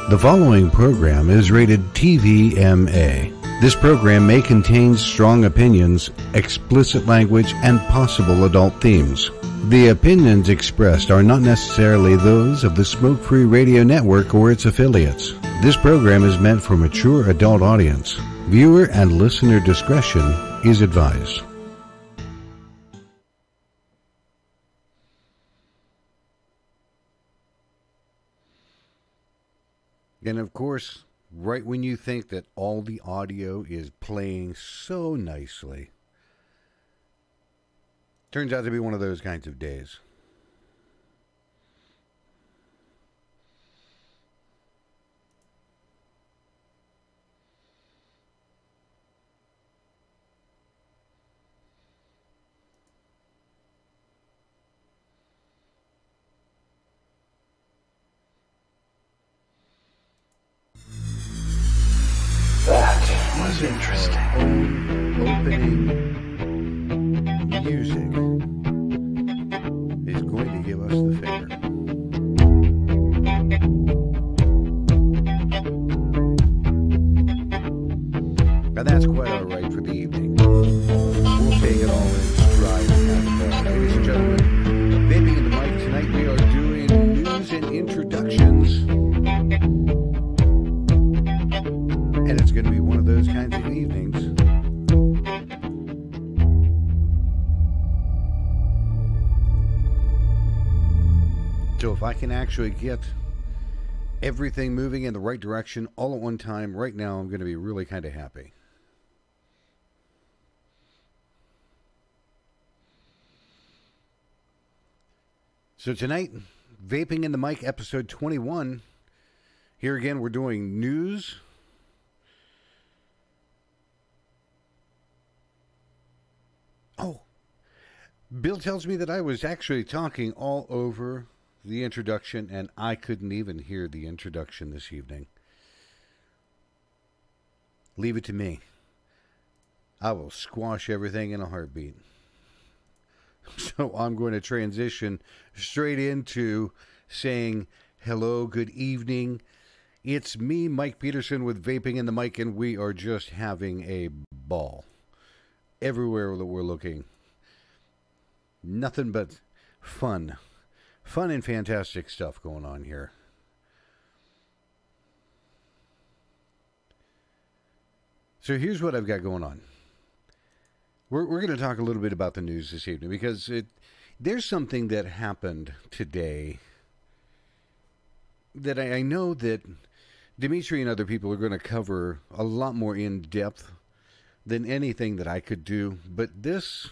The following program is rated TVMA. This program may contain strong opinions, explicit language, and possible adult themes. The opinions expressed are not necessarily those of the Smoke Free Radio Network or its affiliates. This program is meant for mature adult audience. Viewer and listener discretion is advised. And of course, right when you think that all the audio is playing so nicely, turns out to be one of those kinds of days. Interesting. Opening music is going to give us the finger. Now that's quite all right for the evening. We'll take it all in stride. Ladies and gentlemen, vaping in the mic tonight, we are doing news and introductions. And it's going to be one of those kinds of evenings. So if I can actually get everything moving in the right direction all at one time, right now I'm going to be really kind of happy. So tonight, Vaping in the Mic, episode 21. Here again, we're doing news. Oh, Bill tells me that I was actually talking all over the introduction, and I couldn't even hear the introduction this evening. Leave it to me. I will squash everything in a heartbeat. So I'm going to transition straight into saying hello, good evening. It's me, Mike Peterson, with Vaping in the Mic, and we are just having a ball. Everywhere that we're looking, nothing but fun and fantastic stuff going on here. So here's what I've got going on. We're going to talk a little bit about the news this evening because there's something that happened today that I know that Dimitri and other people are going to cover a lot more in depth than anything that I could do, but this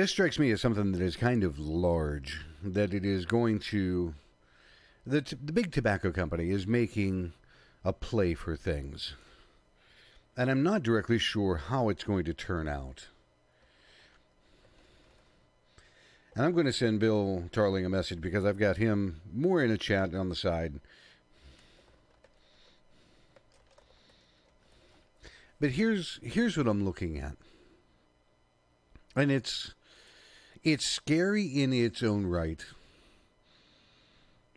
strikes me as something that is kind of large, that it is going to, the big tobacco company is making a play for things, and I'm not directly sure how it's going to turn out. And I'm going to send Bill Tarling a message because I've got him more in a chat on the side. But here's what I'm looking at. And it's scary in its own right.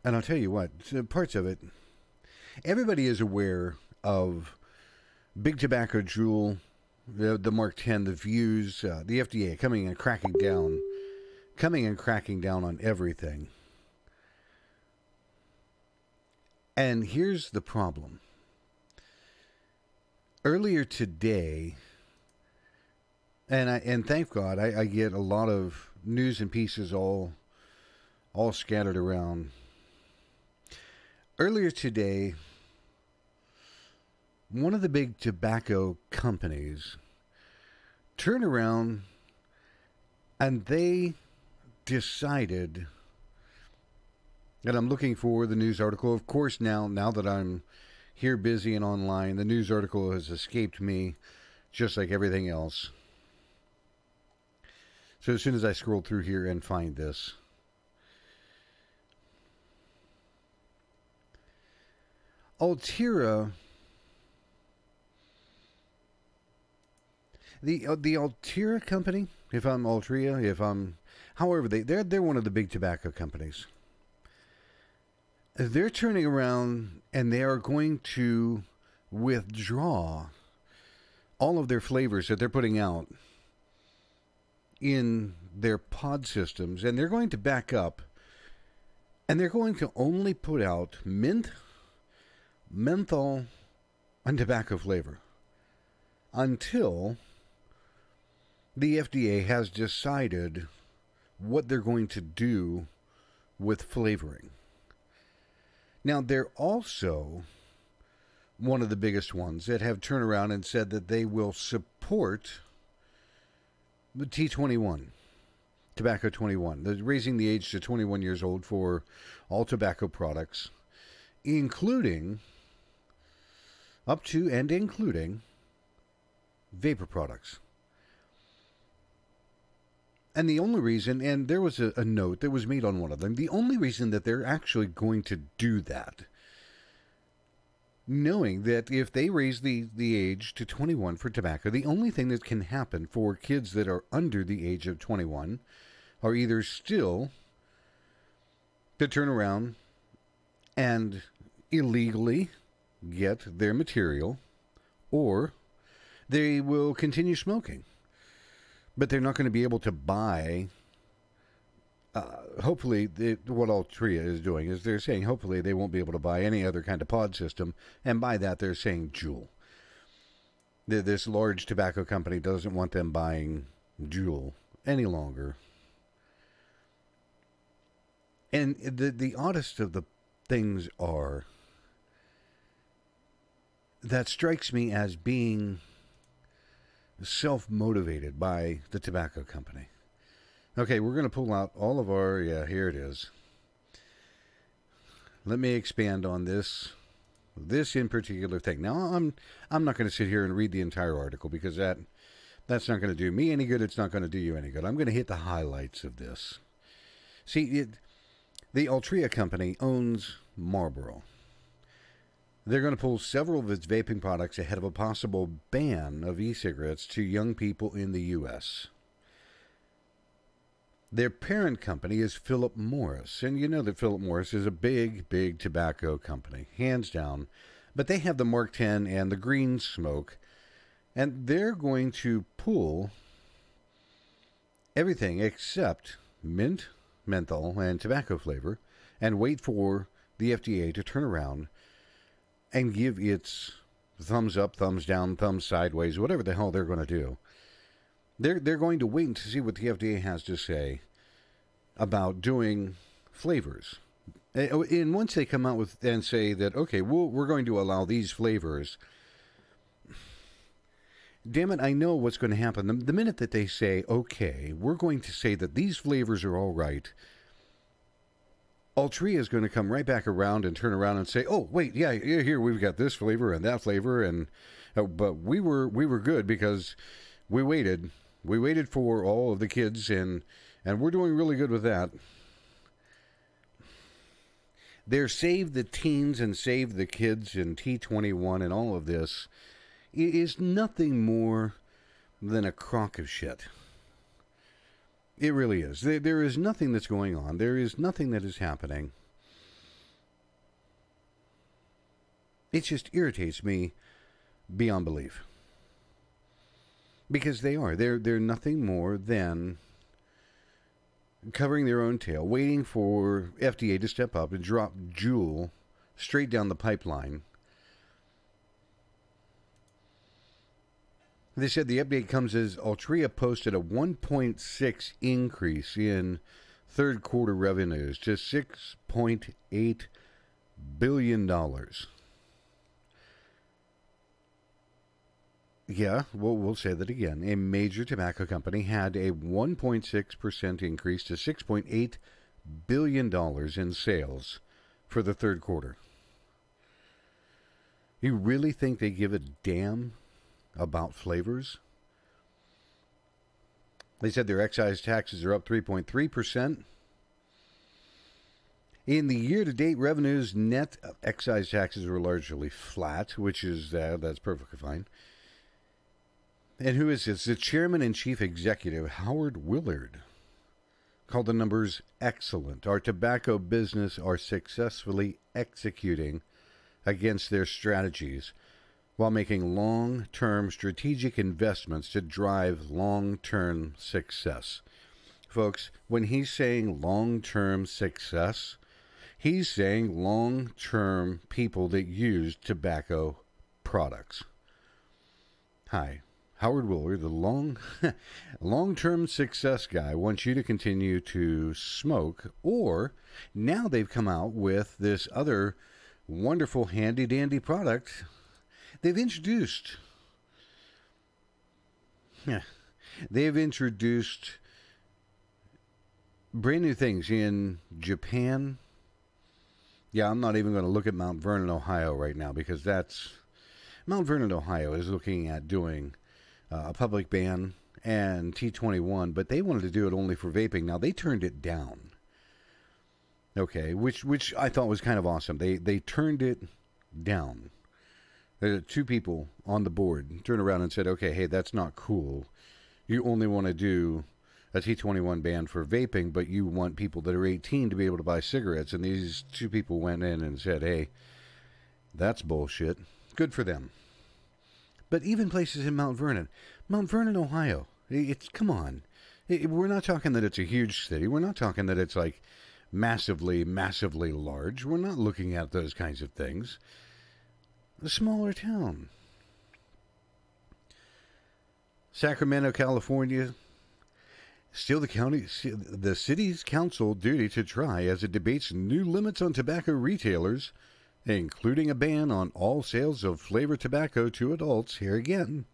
And I'll tell you what, parts of it, everybody is aware of Big Tobacco Juul, the Mark 10, the Views, the FDA coming and cracking down on everything. And here's the problem. Earlier today, and thank God, I get a lot of news and pieces all scattered around. Earlier today, one of the big tobacco companies turned around and they decided, and I'm looking for the news article. Of course, now that I'm here busy and online, the news article has escaped me just like everything else. So as soon as I scroll through here and find this, Altria, the Altria company, however, they're one of the big tobacco companies. they're turning around and they are going to withdraw all of their flavors that they're putting out in their pod systems, and they're going to back up, and they're going to only put out mint, menthol, and tobacco flavor until the FDA has decided what they're going to do with flavoring. Now, they're also one of the biggest ones that have turned around and said that they will support the T21, Tobacco 21, raising the age to 21 years old for all tobacco products, including, up to and including, vapor products. And the only reason, and there was a note that was made on one of them, the only reason that they're actually going to do that, knowing that if they raise the age to 21 for tobacco, the only thing that can happen for kids that are under the age of 21 are either still to turn around and illegally get their material, or they will continue smoking. But they're not going to be able to buy. Hopefully, what Altria is doing is they're saying hopefully they won't be able to buy any other kind of pod system, and by that they're saying Juul. This large tobacco company doesn't want them buying Juul any longer. And the oddest of the things are, that strikes me as being self-motivated by the tobacco company. Okay, we're going to pull out all of our, here it is. Let me expand on this in particular thing. Now, I'm not going to sit here and read the entire article because that's not going to do me any good. It's not going to do you any good. I'm going to hit the highlights of this. See, the Altria company owns Marlboro. They're going to pull several of its vaping products ahead of a possible ban of e-cigarettes to young people in the U.S. Their parent company is Philip Morris, and you know that Philip Morris is a big, big tobacco company, hands down. But they have the Mark 10 and the Green Smoke, and they're going to pull everything except mint, menthol, and tobacco flavor, and wait for the FDA to turn around and give its thumbs up, thumbs down, thumbs sideways, whatever the hell they're going to do. They're going to wait to see what the FDA has to say about doing flavors. And once they come out with and say that, okay, we're going to allow these flavors, damn it, I know what's going to happen. The minute that they say, okay, we're going to say that these flavors are all right, Altria is going to come right back around and turn around and say, "Oh, wait, yeah, here we've got this flavor and that flavor, and but we were good because we waited for all of the kids, and we're doing really good with that." They're save the teens and save the kids and T21 and all of this is nothing more than a crock of shit. It really is. There is nothing that's going on. There is nothing that is happening. It just irritates me beyond belief. Because they're nothing more than covering their own tail, waiting for FDA to step up and drop Juul straight down the pipeline. They said the update comes as Altria posted a 1.6 increase in third quarter revenues to $6.8 billion. Yeah, we'll say that again. A major tobacco company had a 1.6% increase to $6.8 billion in sales for the third quarter. You really think they give a damn about flavors? They said their excise taxes are up 3.3%. In the year-to-date revenues, net excise taxes were largely flat, which is that's perfectly fine. And who is this? The chairman and chief executive, Howard Willard, Call the numbers excellent. Our tobacco business are successfully executing against their strategies while making long-term strategic investments to drive long-term success. Folks, when he's saying long-term success, he's saying long-term people that use tobacco products. Hi, Howard Willer, the long-term success guy, wants you to continue to smoke, or now they've come out with this other wonderful handy-dandy product they've introduced. They've introduced brand new things in Japan. Yeah, I'm not even going to look at Mount Vernon, Ohio right now, because Mount Vernon, Ohio is looking at doing a public ban and T21, but they wanted to do it only for vaping. Now, they turned it down. Okay, which I thought was kind of awesome. They turned it down. Two people on the board turned around and said, okay, hey, that's not cool. You only want to do a T21 ban for vaping, but you want people that are 18 to be able to buy cigarettes. And these two people went in and said, hey, that's bullshit. Good for them. But even places in Mount Vernon, Ohio, come on. We're not talking that it's a huge city. We're not talking that it's like massively, massively large. We're not looking at those kinds of things. A smaller town. Sacramento, California, still the city's council duty to try as it debates new limits on tobacco retailers, including a ban on all sales of flavored tobacco to adults. Here again.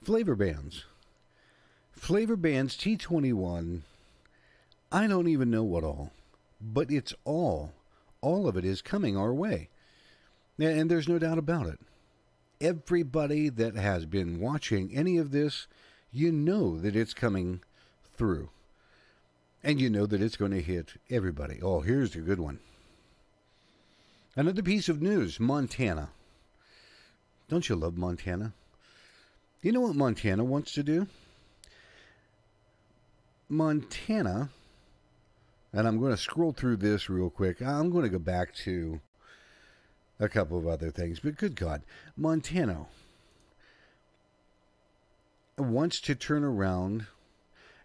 Flavor bans. Flavor bans, T21. I don't even know what all. But it's all of it is coming our way. And there's no doubt about it. Everybody that has been watching any of this, you know that it's coming through. And you know that it's going to hit everybody. Oh, here's a good one. Another piece of news, Montana. Don't you love Montana? You know what Montana wants to do? Montana, and I'm going to scroll through this real quick. I'm going to go back to a couple of other things, but good God, Montana wants to turn around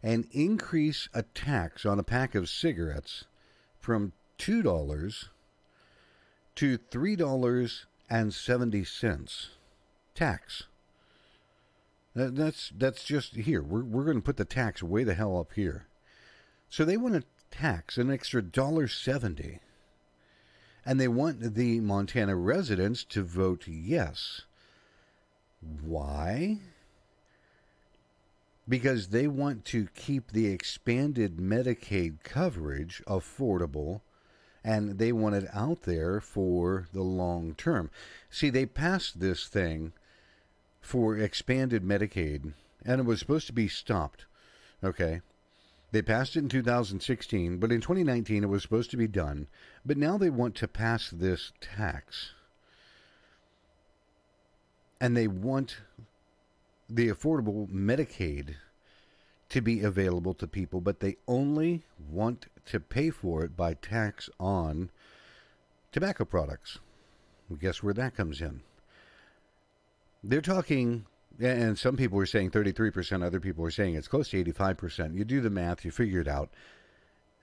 and increase a tax on a pack of cigarettes from $2 to $3.70 tax. That's just here. We're going to put the tax way the hell up here. So they want to tax an extra $1.70. And they want the Montana residents to vote yes. Why? Because they want to keep the expanded Medicaid coverage affordable, and they want it out there for the long term. See, they passed this thing for expanded Medicaid, and it was supposed to be stopped. Okay? They passed it in 2016, but in 2019 it was supposed to be done. But now they want to pass this tax. And they want the affordable Medicaid to be available to people, but they only want to pay for it by tax on tobacco products. Well, guess where that comes in? They're talking, and some people are saying 33%, other people are saying it's close to 85%. You do the math, you figure it out.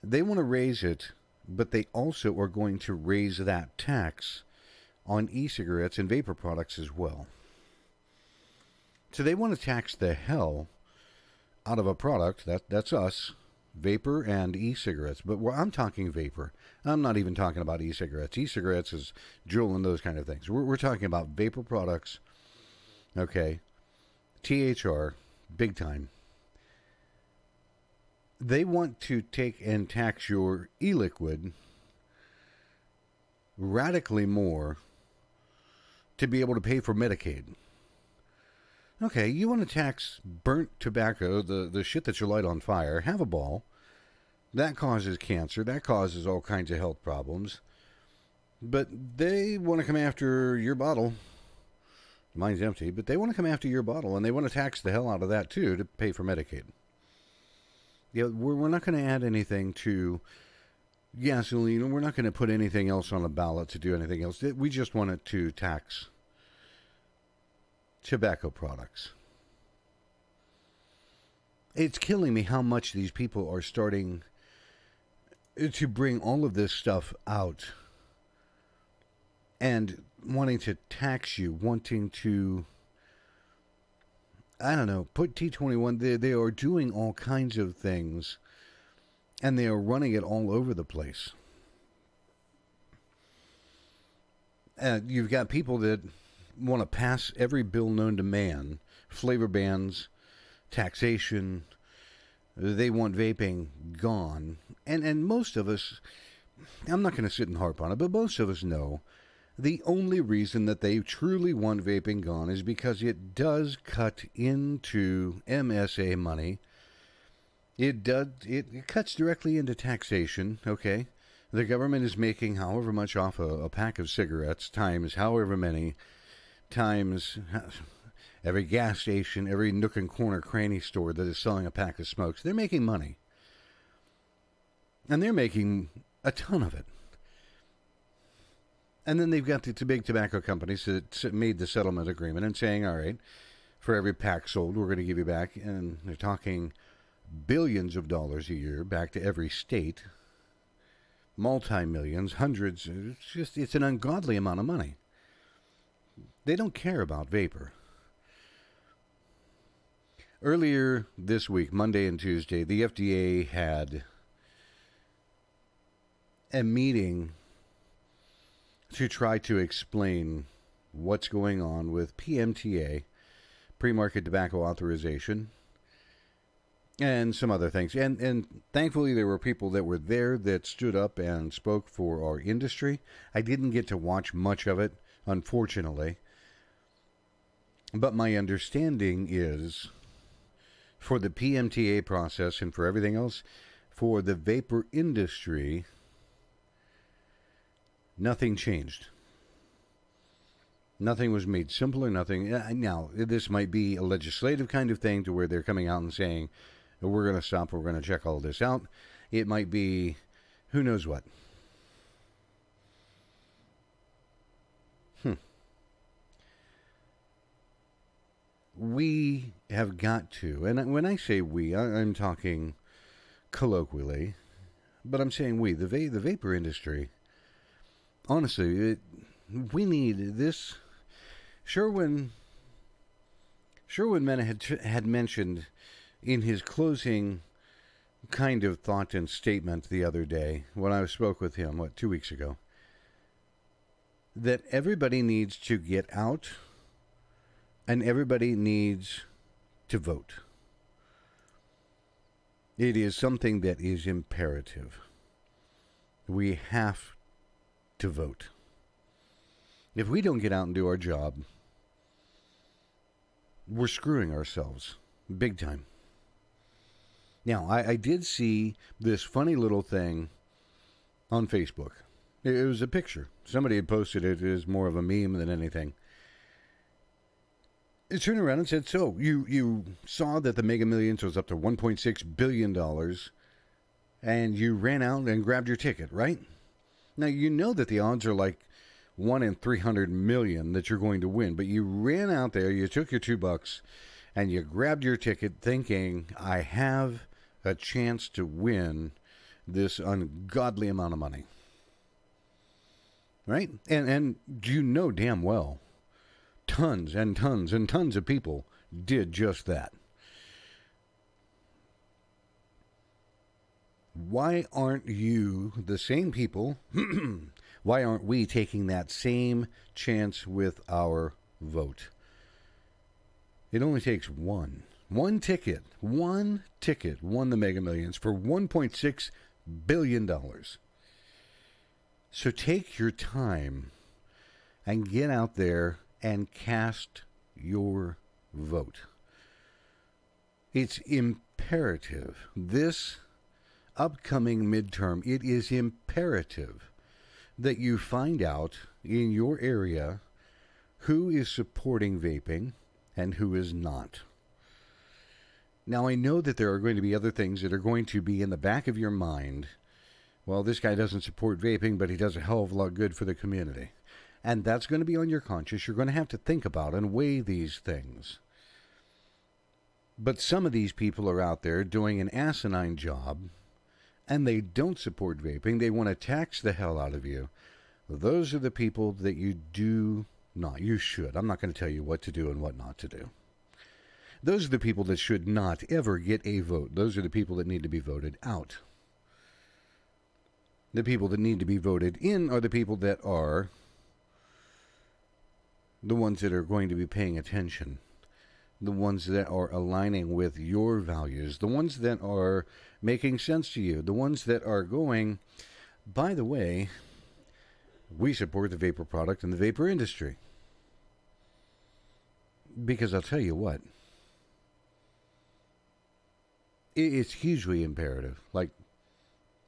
They want to raise it, but they also are going to raise that tax on e-cigarettes and vapor products as well. So they want to tax the hell out of a product, that's us, vapor and e-cigarettes. But I'm talking vapor. I'm not even talking about e-cigarettes. E-cigarettes is Juul and those kind of things. We're talking about vapor products. Okay. THR, big time. They want to take and tax your e-liquid radically more to be able to pay for Medicaid. Okay, you want to tax burnt tobacco, the shit that you light on fire, have a ball. That causes cancer. That causes all kinds of health problems. But they want to come after your bottle. Mine's empty, but they want to come after your bottle, and they want to tax the hell out of that, too, to pay for Medicaid. Yeah, we're not going to add anything to gasoline. We're not going to put anything else on a ballot to do anything else. We just wanted to tax tobacco products. It's killing me how much these people are starting to bring all of this stuff out and wanting to tax you, wanting to, I don't know, put T21. They are doing all kinds of things, and they are running it all over the place. You've got people that want to pass every bill known to man, flavor bans, taxation. They want vaping gone. And most of us, I'm not going to sit and harp on it, but most of us know the only reason that they truly want vaping gone is because it does cut into MSA money. It cuts directly into taxation, okay? The government is making however much off a pack of cigarettes times however many times every gas station, every nook and corner cranny store that is selling a pack of smokes. They're making money. And they're making a ton of it. And then they've got the big tobacco companies that made the settlement agreement and saying, all right, for every pack sold, we're going to give you back. And they're talking billions of dollars a year back to every state. Multi-millions, hundreds. It's an ungodly amount of money. They don't care about vapor. Earlier this week, Monday and Tuesday, the FDA had a meeting to try to explain what's going on with PMTA, pre-market tobacco authorization, and some other things. And thankfully there were people that were there that stood up and spoke for our industry. I didn't get to watch much of it, unfortunately. But my understanding is, for the PMTA process and for everything else, for the vapor industry, nothing changed. Nothing was made simpler, nothing. Now, this might be a legislative kind of thing to where they're coming out and saying, we're going to stop, we're going to check all this out. It might be who knows what. We have got to, and when I say we, I'm talking colloquially, but I'm saying we, the vapor industry. Honestly, we need this. Sherwin Mena had mentioned in his closing kind of thought and statement the other day when I spoke with him, 2 weeks ago, that everybody needs to get out and everybody needs to vote. It is something that is imperative. We have to vote. If we don't get out and do our job, we're screwing ourselves big time. Now, I did see this funny little thing on Facebook. It was a picture. Somebody had posted it. It was more of a meme than anything. It turned around and said, so, you saw that the Mega Millions was up to $1.6 billion, and you ran out and grabbed your ticket, right? Now, you know that the odds are like 1 in 300 million that you're going to win, but you ran out there, you took your $2, and you grabbed your ticket thinking, I have a chance to win this ungodly amount of money. Right? And you know damn well, tons and tons and tons of people did just that. Why aren't you the same people? Why aren't we taking that same chance with our vote? It only takes one ticket won the Mega Millions for $1.6 billion. So take your time and get out there and cast your vote. It's imperative. This upcoming midterm, it is imperative that you find out in your area who is supporting vaping and who is not. Now, I know that there are going to be other things that are going to be in the back of your mind. Well, this guy doesn't support vaping, but he does a hell of a lot good for the community. And that's going to be on your conscience. You're going to have to think about and weigh these things. But some of these people are out there doing an asinine job, and they don't support vaping. They want to tax the hell out of you. Those are the people that you do not. You should. I'm not going to tell you what to do and what not to do. Those are the people that should not ever get a vote. Those are the people that need to be voted out. The people that need to be voted in are the people that are the ones that are going to be paying attention, the ones that are aligning with your values, the ones that are making sense to you, the ones that are going, by the way, we support the vapor product and the vapor industry. Because I'll tell you what, it's hugely imperative. Like,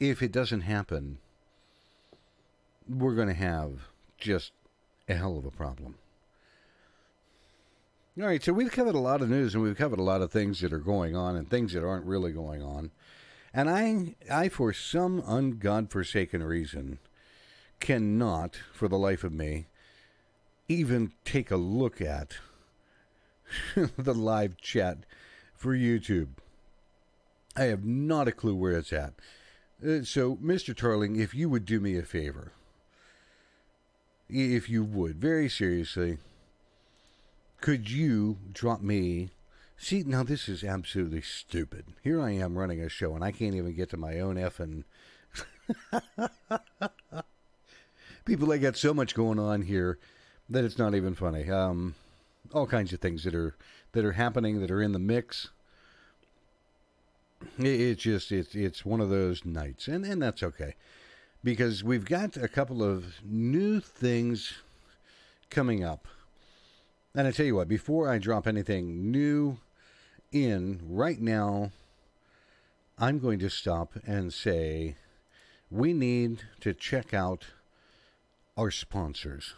if it doesn't happen, we're going to have just a hell of a problem. All right, so we've covered a lot of news and we've covered a lot of things that are going on and things that aren't really going on. And I for some ungodforsaken reason, cannot, for the life of me, even take a look at the live chat for YouTube. I have not a clue where it's at. So, Mr. Tarling, if you would do me a favor, if you would, very seriously, could you drop me... See, now this is absolutely stupid. Here I am running a show, and I can't even get to my own effing... People, I got so much going on here that it's not even funny. All kinds of things that are happening, that are in the mix. It's one of those nights, and that's okay. Because we've got a couple of new things coming up. And I tell you what, before I drop anything new in right now, I'm going to stop and say we need to check out our sponsors.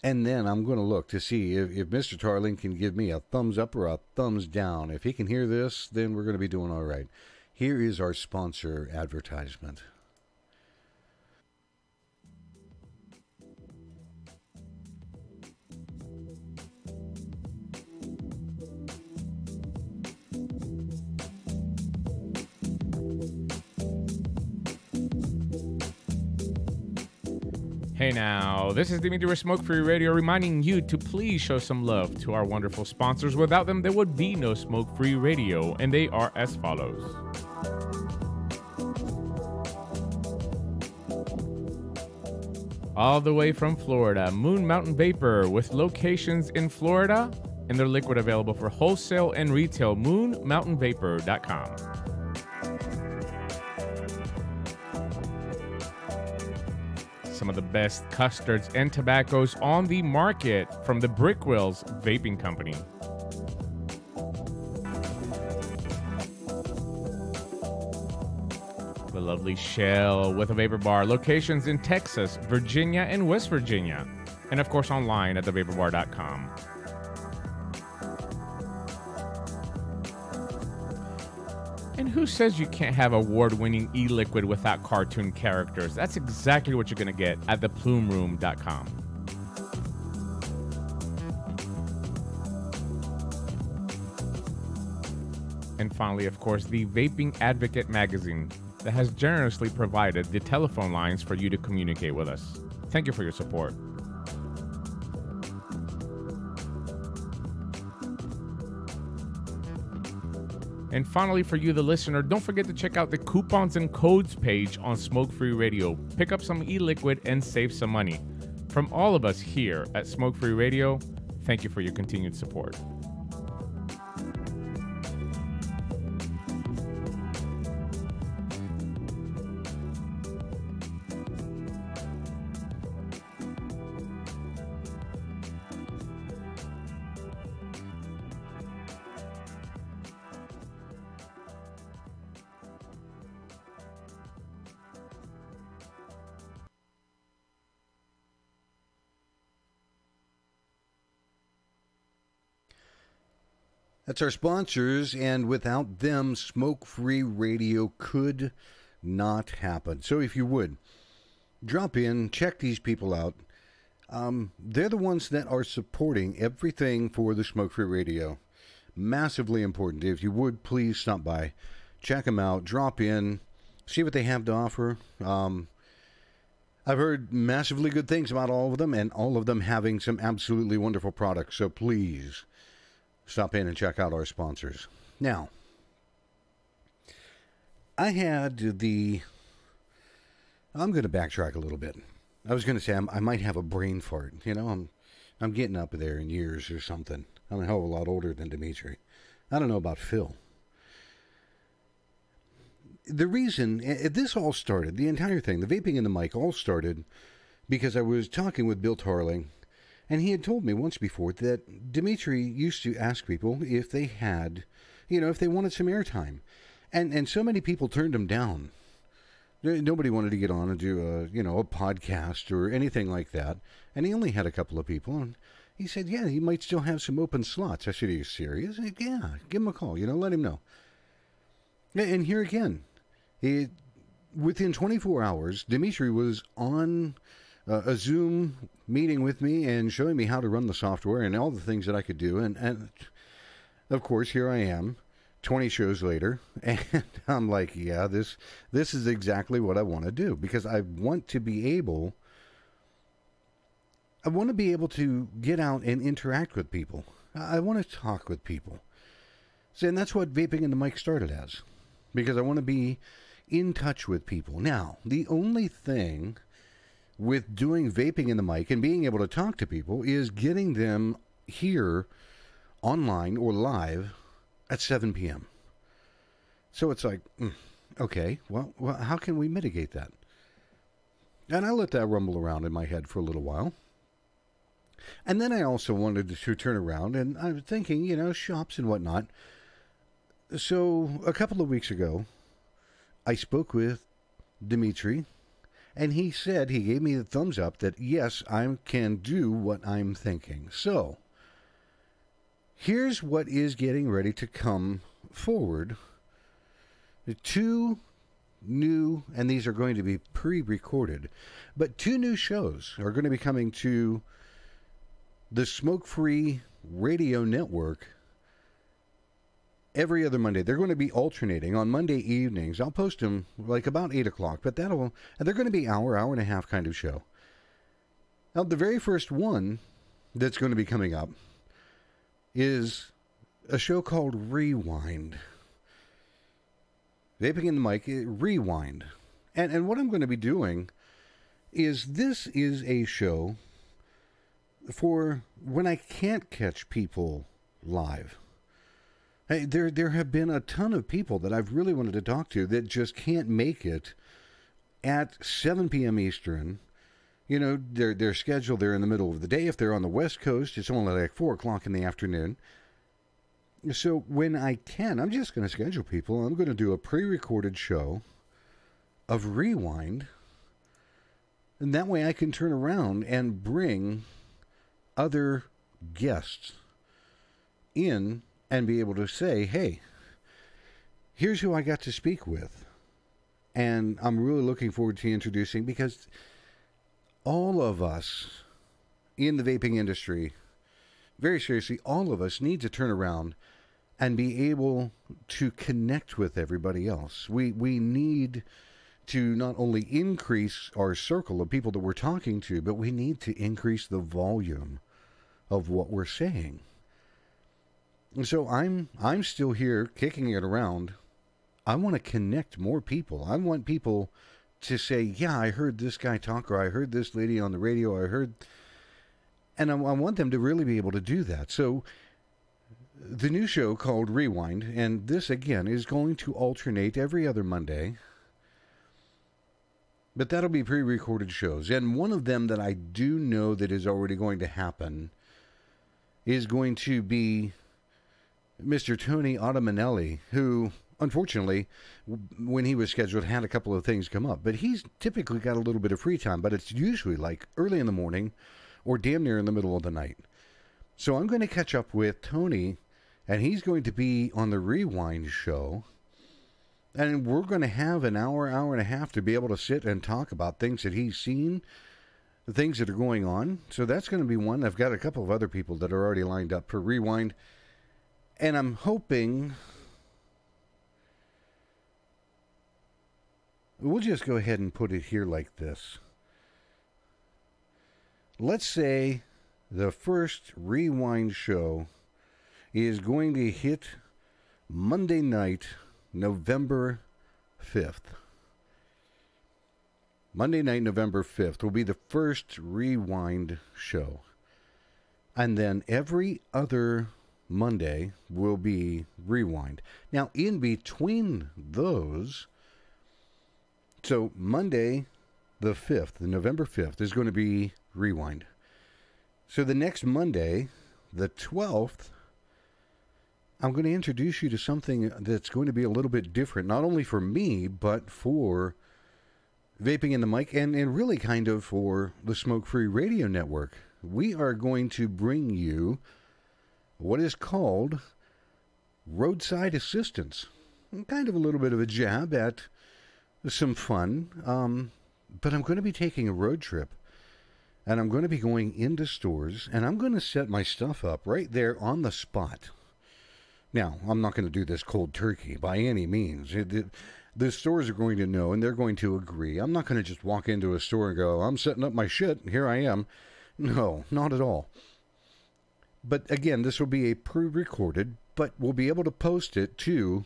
And then I'm going to look to see if Mr. Tarling can give me a thumbs up or a thumbs down. If he can hear this, then we're going to be doing all right. Here is our sponsor advertisement. Hey now, this is Dimitri with Smoke Free Radio reminding you to please show some love to our wonderful sponsors. Without them, there would be no Smoke Free Radio, and they are as follows. All the way from Florida, Moon Mountain Vapor, with locations in Florida, and their liquid available for wholesale and retail, moonmountainvapor.com. Some of the best custards and tobaccos on the market from the Brickwills Vaping Company. The lovely Shell with a vapor bar, locations in Texas, Virginia, and West Virginia. And of course online at thevaporbar.com. And who says you can't have award-winning e-liquid without cartoon characters? That's exactly what you're going to get at theplumeroom.com. And finally, of course, the Vaping Advocate magazine that has generously provided the telephone lines for you to communicate with us. Thank you for your support. And finally, for you, the listener, don't forget to check out the coupons and codes page on Smoke Free Radio. Pick up some e-liquid and save some money. From all of us here at Smoke Free Radio, thank you for your continued support. That's our sponsors, and without them, smoke-free radio could not happen. So if you would, drop in, check these people out. They're the ones that are supporting everything for the smoke-free radio. Massively important. If you would, please stop by, check them out, drop in, see what they have to offer. I've heard massively good things about all of them, and all of them having some absolutely wonderful products. So please stop in and check out our sponsors. Now, I'm going to backtrack a little bit. I was going to say I might have a brain fart. You know, I'm getting up there in years or something. I'm a hell of a lot older than Dimitri. I don't know about Phil. The reason this all started, the entire thing, the vaping in the mic all started because I was talking with Bill Tarling, and he had told me once before that Dimitri used to ask people if they had, if they wanted some airtime. And so many people turned him down. Nobody wanted to get on and do a podcast or anything like that. And he only had a couple of people. And he said, yeah, he might still have some open slots. I said, are you serious? Said, yeah, give him a call, let him know. And here again, within 24 hours, Dimitri was on a Zoom meeting with me and showing me how to run the software and all the things that I could do. And of course, here I am, 20 shows later, and I'm like, yeah, this is exactly what I want to do, because I want to be able to get out and interact with people. I want to talk with people. So, and that's what vaping in the mic started as, because I want to be in touch with people. Now, the only thing with doing vaping in the mic and being able to talk to people is getting them here online or live at 7 p.m. So it's like, okay, well, how can we mitigate that? And I let that rumble around in my head for a little while. And then I also wanted to turn around, and I was thinking, shops and whatnot. So a couple of weeks ago, I spoke with Dimitri, and he gave me the thumbs up that, yes, I can do what I'm thinking. So here's what is getting ready to come forward. The 2 new, and these are going to be pre-recorded, but 2 new shows are going to be coming to the Smoke-Free Radio Network every other Monday. They're going to be alternating on Monday evenings. I'll post them like about 8 o'clock, but they're going to be hour and a half kind of show. Now, the very first one that's going to be coming up is a show called Rewind. Vaping in the mic, Rewind. And what I'm going to be doing is, this is a show for when I can't catch people live. Hey, there have been a ton of people that I've really wanted to talk to that just can't make it at 7 p.m. Eastern. They're scheduled, they're in the middle of the day. If they're on the West Coast, it's only like 4 o'clock in the afternoon. So when I can, I'm just going to schedule people. I'm going to do a pre-recorded show of Rewind. And that way I can turn around and bring other guests in and be able to say, hey, here's who I got to speak with. And I'm really looking forward to introducing, because all of us in the vaping industry, very seriously, all of us need to turn around and be able to connect with everybody else. We need to not only increase our circle of people that we're talking to, but we need to increase the volume of what we're saying. And so I'm still here kicking it around. I want to connect more people. I want people to say, yeah, I heard this guy talk, or I heard this lady on the radio, and I want them to really be able to do that. So the new show called Rewind, and this again is going to alternate every other Monday, but that'll be pre-recorded shows. And one of them that I do know that is already going to happen is going to be Mr. Tony Ottamanelli, who, unfortunately, when he was scheduled, had a couple of things come up. But he's typically got a little bit of free time, but it's usually like early in the morning or damn near in the middle of the night. So I'm going to catch up with Tony And he's going to be on the Rewind show. And we're going to have an hour and a half to be able to sit and talk about things that he's seen, the things that are going on. So that's going to be one. I've got a couple of other people that are already lined up for Rewind. And I'm hoping we'll just go ahead and put it here like this. Let's say the first Rewind show is going to hit Monday night, November 5th. Monday night, November 5th will be the first Rewind show. And then every other Monday will be Rewind. Now, in between those, so Monday the 5th, November 5th, is going to be Rewind. So the next Monday, the 12th, I'm going to introduce you to something that's going to be a little bit different, not only for me, but for Vaping in the Mic, and really kind of for the Smoke Free Radio Network. We are going to bring you what is called roadside assistance. Kind of a little bit of a jab at some fun, but I'm going to be taking a road trip, and I'm going to be going into stores, and I'm going to set my stuff up right there on the spot. Now, I'm not going to do this cold turkey by any means. The stores are going to know, and they're going to agree. I'm not going to just walk into a store and go, I'm setting up my shit, here I am. No, not at all. But again, this will be a pre-recorded, but we'll be able to post it to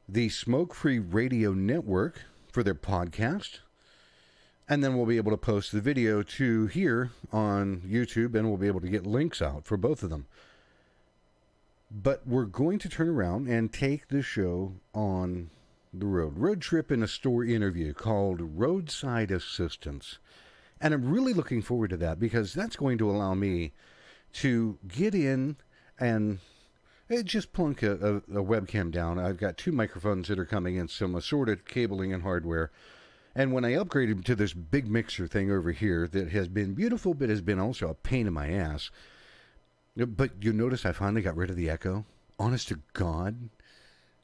the Smoke Free Radio Network for their podcast. And then we'll be able to post the video to here on YouTube, and we'll be able to get links out for both of them. But we're going to turn around and take the show on the road. Road trip in a store interview called Roadside Assistance. And I'm really looking forward to that because that's going to allow me to get in and just plunk a webcam down. I've got 2 microphones that are coming in, some assorted cabling and hardware. And when I upgraded to this big mixer thing over here that has been beautiful but has been also a pain in my ass. But you notice I finally got rid of the echo? Honest to God.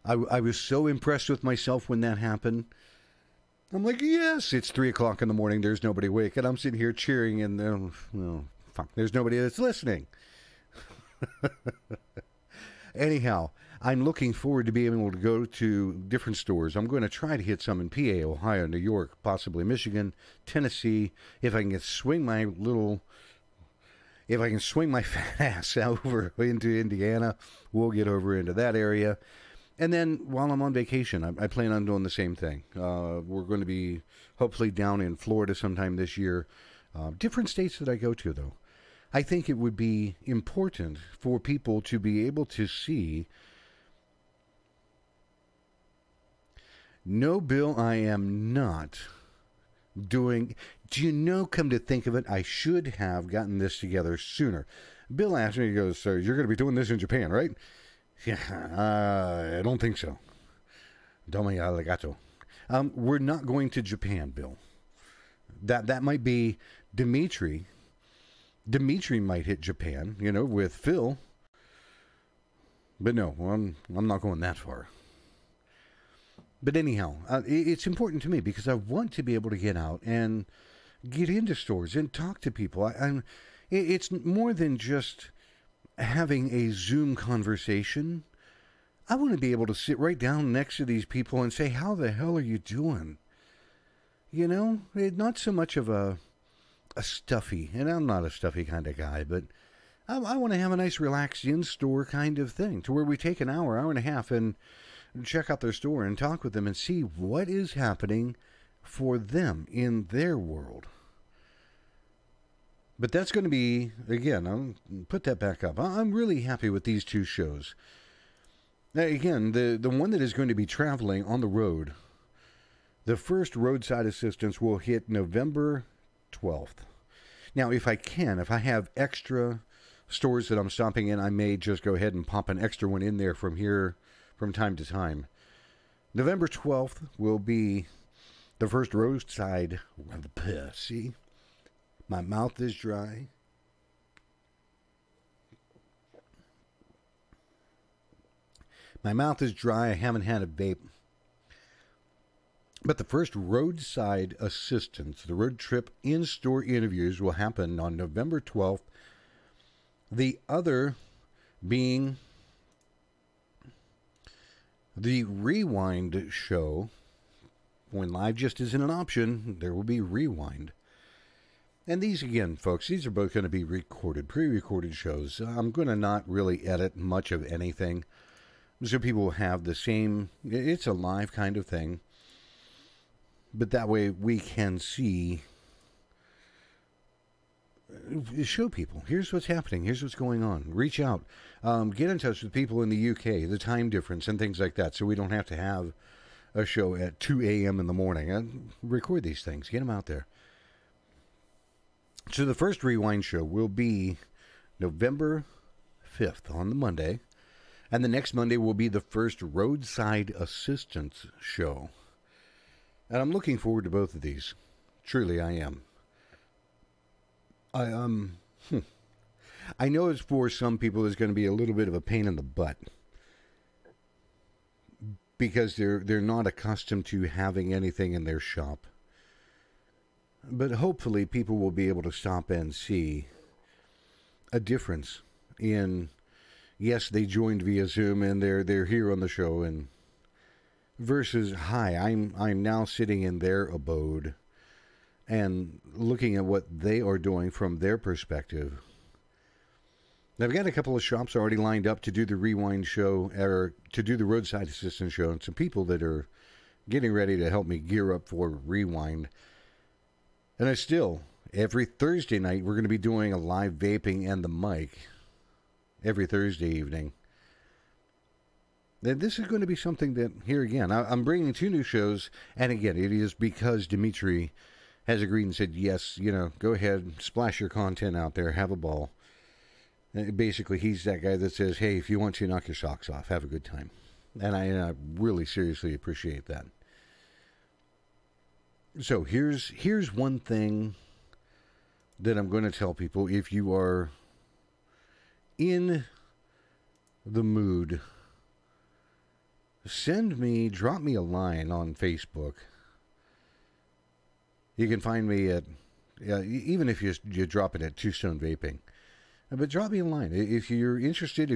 I was so impressed with myself when that happened. I'm like, yes, it's 3 o'clock in the morning. There's nobody awake. And I'm sitting here cheering and, fuck, there's nobody that's listening. Anyhow, I'm looking forward to being able to go to different stores. I'm going to try to hit some in PA, Ohio, New York, possibly Michigan, Tennessee. If I can swing my fat ass over into Indiana, we'll get over into that area. And then while I'm on vacation, I plan on doing the same thing. We're going to be hopefully down in Florida sometime this year. Different states that I go to, though. I think it would be important for people to be able to see, no, Bill, I am not doing... Do you know, come to think of it, I should have gotten this together sooner. Bill asked me, he goes, so you're going to be doing this in Japan, right? Yeah, I don't think so. Domi arigato. We're not going to Japan, Bill. That might be Dimitri. Dimitri might hit Japan, with Phil. But no, I'm not going that far. But anyhow, it's important to me because I want to be able to get out and get into stores and talk to people. It's more than just having a Zoom conversation. I want to be able to sit right down next to these people and say, how the hell are you doing? Not so much of a stuffy, and I'm not a stuffy kind of guy, but I want to have a nice relaxed in-store kind of thing to where we take an hour and a half and check out their store and talk with them and see what is happening for them in their world. But that's going to be, again, I'll put that back up. I'm really happy with these 2 shows. Now, again, the one that is going to be traveling on the road, the first Roadside Assistance will hit November 12th. Now, if I have extra stores that I'm stopping in, I may just go ahead and pop an extra one in there from time to time. November 12th will be the first roadside. See? My mouth is dry. My mouth is dry. I haven't had a vape. But the first roadside assistance, the road trip in-store interviews will happen on November 12th. The other being the Rewind show. When live just isn't an option, there will be Rewind. And these, again, folks, these are both going to be recorded, pre-recorded shows. I'm going to not really edit much of anything, so people will have the same, it's a live kind of thing. But that way we can see, show people, here's what's happening, here's what's going on. Reach out, get in touch with people in the UK, the time difference and things like that, so we don't have to have a show at 2 a.m. in the morning. And record these things, get them out there. So the first Rewind show will be November 5th on the Monday, and the next Monday will be the first Roadside Assistance show. And I'm looking forward to both of these. Truly, I am. I know it's for some people it's going to be a little bit of a pain in the butt because they're not accustomed to having anything in their shop. But hopefully people will be able to stop and see a difference in, yes, they joined via Zoom and they're here on the show, and versus, hi, I'm now sitting in their abode and looking at what they are doing from their perspective. I've got a couple of shops already lined up to do the Rewind show, or to do the Roadside Assistance show, and some people that are getting ready to help me gear up for Rewind. And I still, every Thursday night, we're going to be doing a live vaping and the mic every Thursday evening. This is going to be something that, here again, I'm bringing 2 new shows, and again, it is because Dimitri has agreed and said, yes, go ahead, splash your content out there, have a ball. And basically, he's that guy that says, hey, if you want to, knock your socks off, have a good time. And I really seriously appreciate that. So here's one thing that I'm going to tell people. If you are in the mood, drop me a line on Facebook. You can find me at, even if you drop it at Two Stone Vaping. But drop me a line. If you're interested,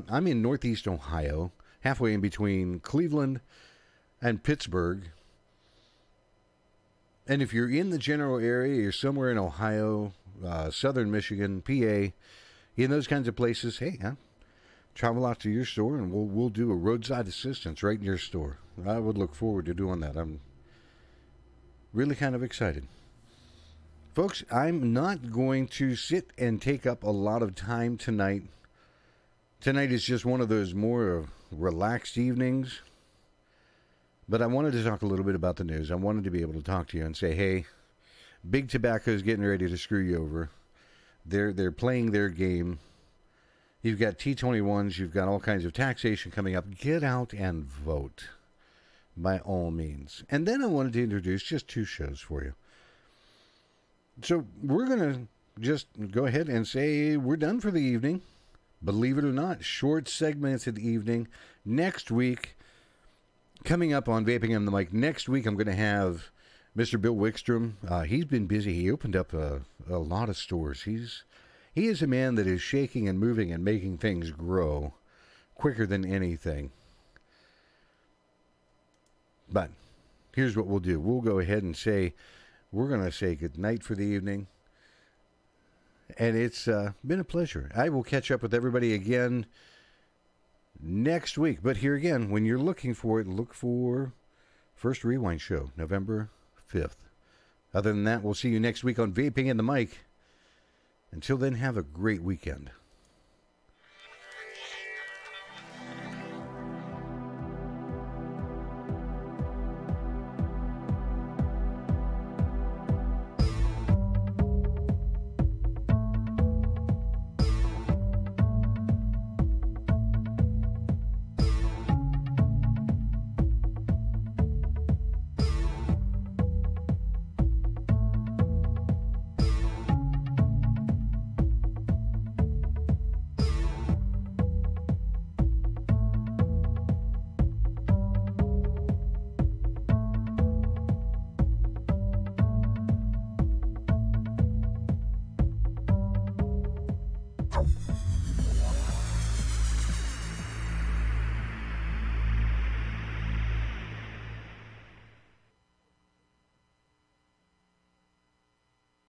I'm in Northeast Ohio, halfway in between Cleveland and Pittsburgh. And if you're in the general area, you're somewhere in Ohio, southern Michigan, PA, in those kinds of places, hey, travel out to your store and we'll do a roadside assistance right in your store. I would look forward to doing that. I'm really kind of excited. Folks, I'm not going to sit and take up a lot of time tonight. Tonight is just one of those more relaxed evenings. But I wanted to talk a little bit about the news. I wanted to be able to talk to you and say, hey, Big Tobacco is getting ready to screw you over. They're playing their game. You've got T21s. You've got all kinds of taxation coming up. Get out and vote, by all means. And then I wanted to introduce just 2 shows for you. So we're going to just go ahead and say we're done for the evening. Believe it or not, short segmented evening. Next week, coming up on Vaping on the Mic, next week I'm going to have Mr. Bill Wickstrom. He's been busy. He opened up a lot of stores. He is a man that is shaking and moving and making things grow quicker than anything. But here's what we'll do. We'll go ahead and say, we're going to say good night for the evening. And it's been a pleasure. I will catch up with everybody again next week. But here again, when you're looking for it, look for First Rewind Show, November 5th. Other than that, we'll see you next week on Vaping and the Mic. Until then, have a great weekend.